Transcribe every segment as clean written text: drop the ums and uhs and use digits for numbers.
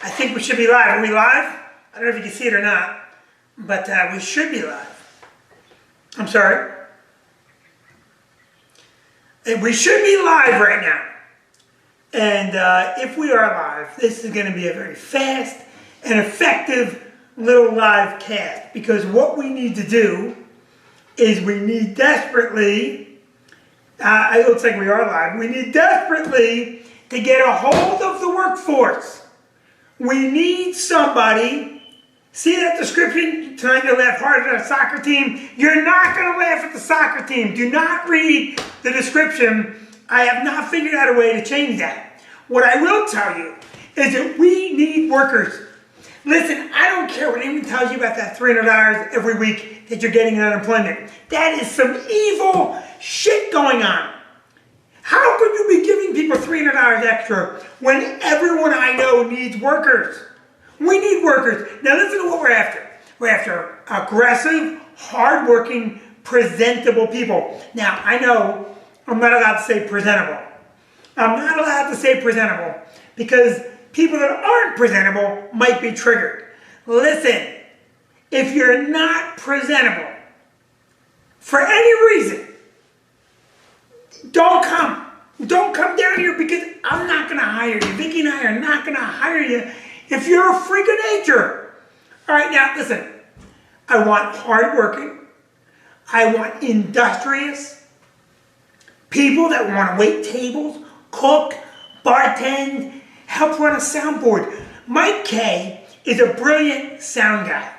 I think we should be live. Are we live? I don't know if you can see it or not, but we should be live. I'm sorry. We should be live right now. And if we are live, this is going to be a very fast and effective little live cast, because what we need to do is we need desperately, it looks like we are live, we need desperately to get a hold of the workforce. We need somebody. See that description? Trying to laugh harder at a soccer team. You're not going to laugh at the soccer team. Do not read the description. I have not figured out a way to change that. What I will tell you is that we need workers. Listen, I don't care what anyone tells you about that $300 every week that you're getting in unemployment. That is some evil shit going on. How could you be giving people $300 extra when everyone I know needs workers? We need workers. Now listen to what we're after. We're after aggressive, hardworking, presentable people. Now I know I'm not allowed to say presentable. I'm not allowed to say presentable because people that aren't presentable might be triggered. Listen, if you're not presentable for any reason, don't come. Don't come down here because I'm not going to hire you. Vicki and I are not going to hire you if you're a freak of nature. All right, now listen. I want hardworking. I want industrious people that want to wait tables, cook, bartend, help run a soundboard. Mike Kay is a brilliant sound guy.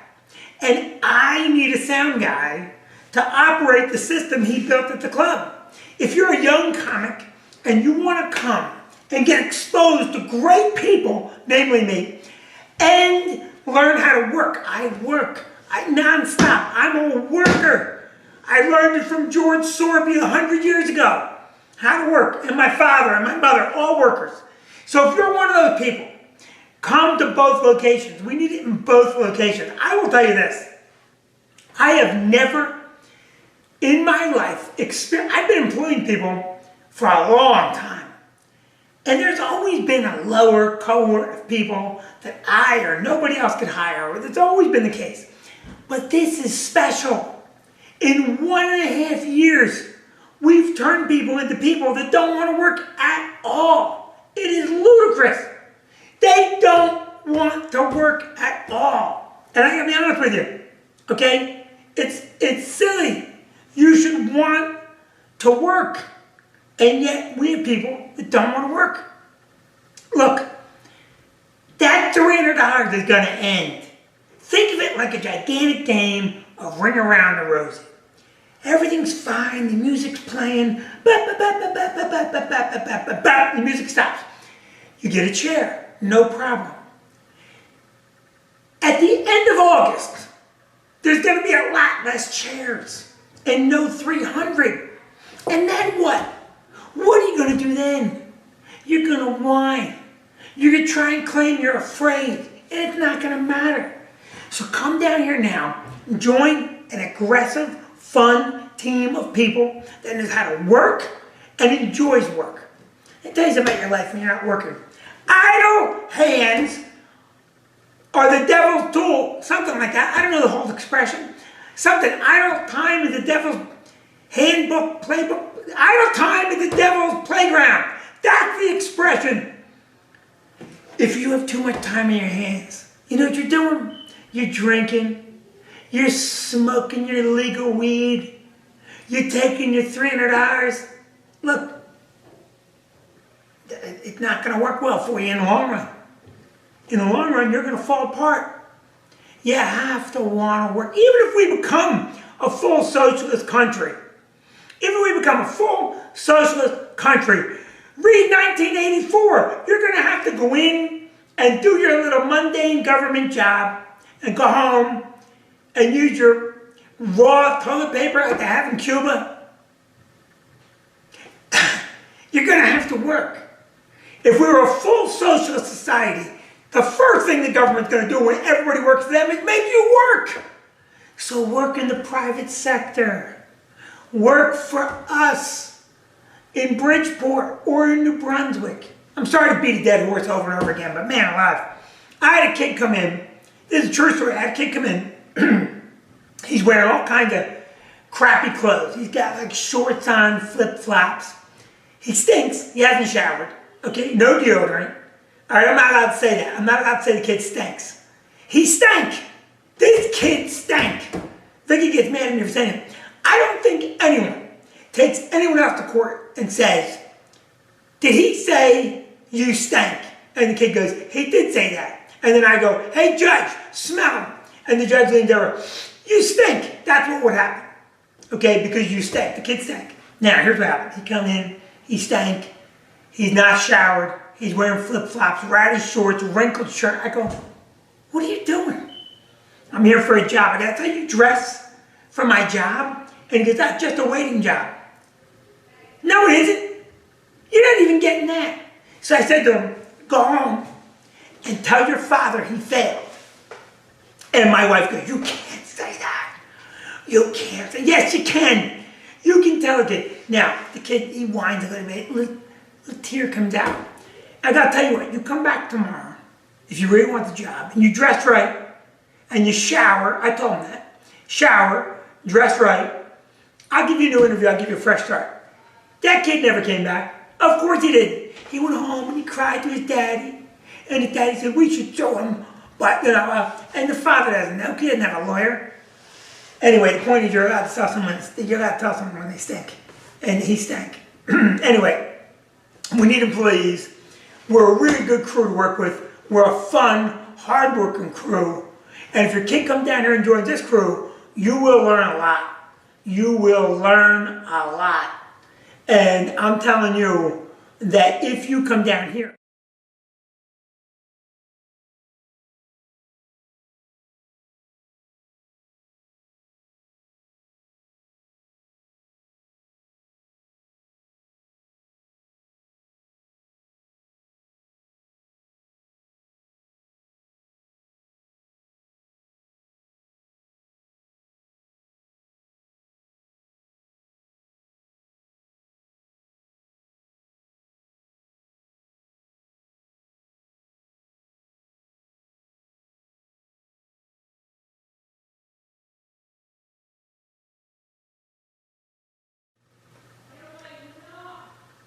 And I need a sound guy to operate the system he built at the club. If you're a young comic and you want to come and get exposed to great people, namely me, and learn how to work. I work nonstop. I'm a worker. I learned it from George Sorby 100 years ago. How to work. And my father and my mother, all workers. So if you're one of those people, come to both locations. We need it in both locations. I will tell you this. I have never in my life I've been employing people for a long time. And there's always been a lower cohort of people that I or nobody else could hire. That's always been the case. But this is special. In 1.5 years, we've turned people into people that don't want to work at all. It is ludicrous. They don't want to work at all. And I gotta be honest with you, okay? It's silly. You should want to work. And yet we have people that don't want to work. Look, that $300 is going to end. Think of it like a gigantic game of Ring Around the Rosie. Everything's fine, the music's playing, the music stops. You get a chair, no problem. At the end of August, there's going to be a lot less chairs and no 300. And then what? What are you going to do then? You're going to whine. You're going to try and claim you're afraid. And it's not going to matter. So come down here now and join an aggressive, fun team of people that knows how to work and enjoys work. It tells you about your life when you're not working. Idle hands are the devil's tool. Something like that. I don't know the whole expression. Something. Idle time is the devil's handbook, playbook. Idle time is the devil's playground. That's the expression. If you have too much time in your hands, you know what you're doing? You're drinking. You're smoking your legal weed. You're taking your $300. Look, it's not going to work well for you in the long run. In the long run, you're going to fall apart. You have to want to work. Even if we become a full socialist country, even if we become a full socialist country, read 1984. You're going to have to go in and do your little mundane government job and go home and use your raw toilet paper like they have in Cuba. You're going to have to work. If we were a full socialist society, the first thing the government's going to do when everybody works for them is make you work. So work in the private sector. Work for us in Bridgeport or in New Brunswick. I'm sorry to beat a dead horse over and over again, but man alive, I had a kid come in. This is a true story. I had a kid come in. He's wearing all kinds of crappy clothes. He's got like shorts on, flip-flops. He stinks. He hasn't showered. Okay, no deodorant. All right, I'm not allowed to say that. I'm not allowed to say the kid stinks. He stank. This kid stank. Vicky gets mad at me for saying it. I don't think anyone takes anyone else to court and says, did he say you stank? And the kid goes, he did say that. And then I go, hey judge, smell him. And the judge leans over, you stink. That's what would happen. Okay, because you stank. The kid stank. Now, here's what happened. He come in, he stank. He's not showered. He's wearing flip-flops, ratty shorts, wrinkled shirt. I go, what are you doing? I'm here for a job. I gotta tell you, dress for my job. And he goes, that's just a waiting job. No, it isn't. You're not even getting that. So I said to him, go home and tell your father he failed. And my wife goes, you can't say that. You can't say, yes, you can. You can tell the kid. Now, the kid, he whines a little bit, little tear comes out. I gotta tell you what, you come back tomorrow, if you really want the job, and you dress right, and you shower, I told him that, shower, dress right, I'll give you a new interview, I'll give you a fresh start. That kid never came back. Of course he didn't. He went home and he cried to his daddy, and his daddy said, we should show him, but, you know, and the father doesn't know, he doesn't have a lawyer. Anyway, the point is you're allowed to tell someone when they stink, and he stank. Anyway, we need employees. We're a really good crew to work with. We're a fun, hard-working crew. And if your kid comes down here and joins this crew, you will learn a lot. You will learn a lot. And I'm telling you that if you come down here,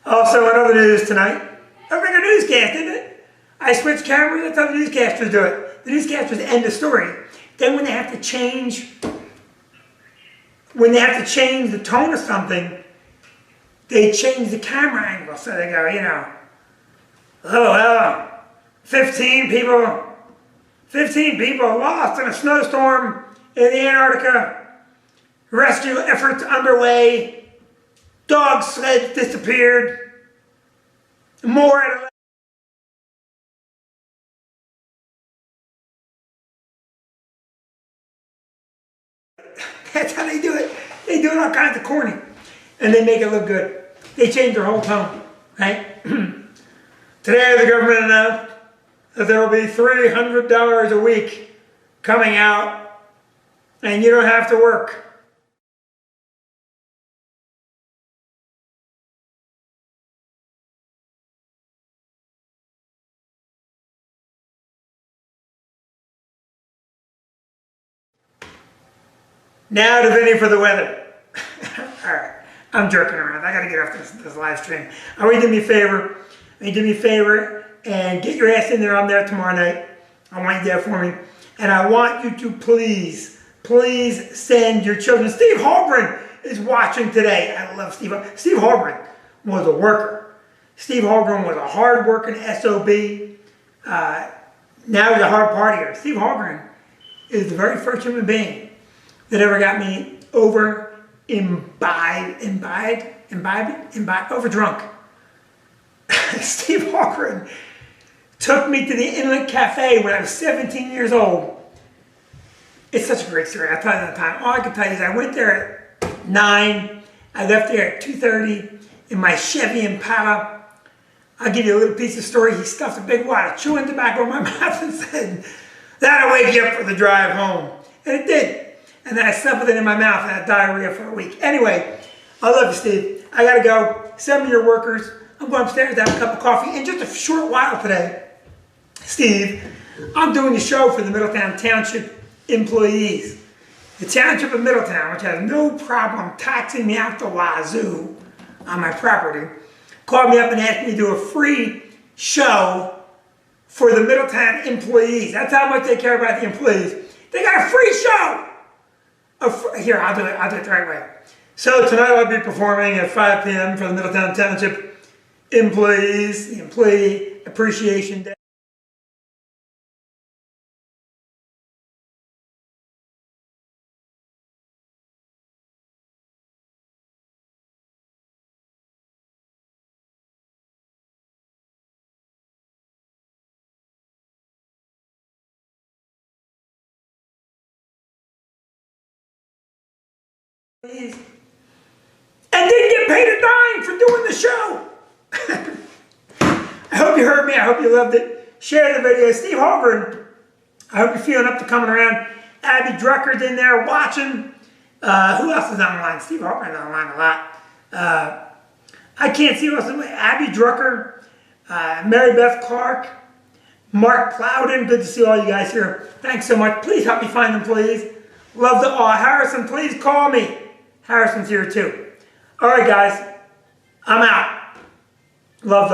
also in other news tonight, a regular newscast, isn't it? I switch cameras, that's how the newscasters do it. The newscasters end the story. Then when they have to change, the tone of something, they change the camera angle. So they go, you know, oh well, 15 people lost in a snowstorm in the Antarctica. Rescue efforts underway. Dog sled disappeared. More at 11. That's how they do it. They do it all kinds of corny. And they make it look good. They change their whole tone, right? Today the government announced that there will be $300 a week coming out and you don't have to work. Now to Vinnie for the weather. Alright, I'm jerking around. I gotta get off this live stream. I want you to do me a favor. And get your ass in there. I'm there tomorrow night. I want you there for me. And I want you to please send your children. Steve Holgren is watching today. I love Steve. Steve Holgren was a worker. Steve Holgren was a hard-working SOB. Now he's a hard partier. Steve Holgren is the very first human being that ever got me over drunk. Steve Holgren took me to the Inlet Cafe when I was 17 years old. It's such a great story. I'll tell you that time. All I can tell you is I went there at 9. I left there at 2:30 in my Chevy Impala. I'll give you a little piece of story. He stuffed a big wad of chewing tobacco in my mouth and said, that'll wake you up for the drive home. And it did. And then I slept with it in my mouth and I had diarrhea for a week. Anyway, I love you, Steve. I gotta go. Send me your workers. I'm going upstairs to have a cup of coffee. In just a short while today, Steve, I'm doing the show for the Middletown Township employees. The Township of Middletown, which has no problem taxing me out the wazoo on my property, called me up and asked me to do a free show for the Middletown employees. That's how much they care about the employees. They got a free show! Here, I'll do it the right way. So tonight I'll be performing at 5 p.m. for the Middletown Township employees, the Employee Appreciation Day. And didn't get paid a dime for doing the show. I hope you heard me. I hope you loved it. Share the video. Steve Holgren, I hope you're feeling up to coming around. Abby Drucker's in there watching. Who else is online? Steve Holgren's online a lot. I can't see who else is online. Abby Drucker, Mary Beth Clark, Mark Plowden. Good to see all you guys here. Thanks so much. Please help me find employees. Love to all. Harrison, please call me. Harrison's here too. All right, guys. I'm out. Love the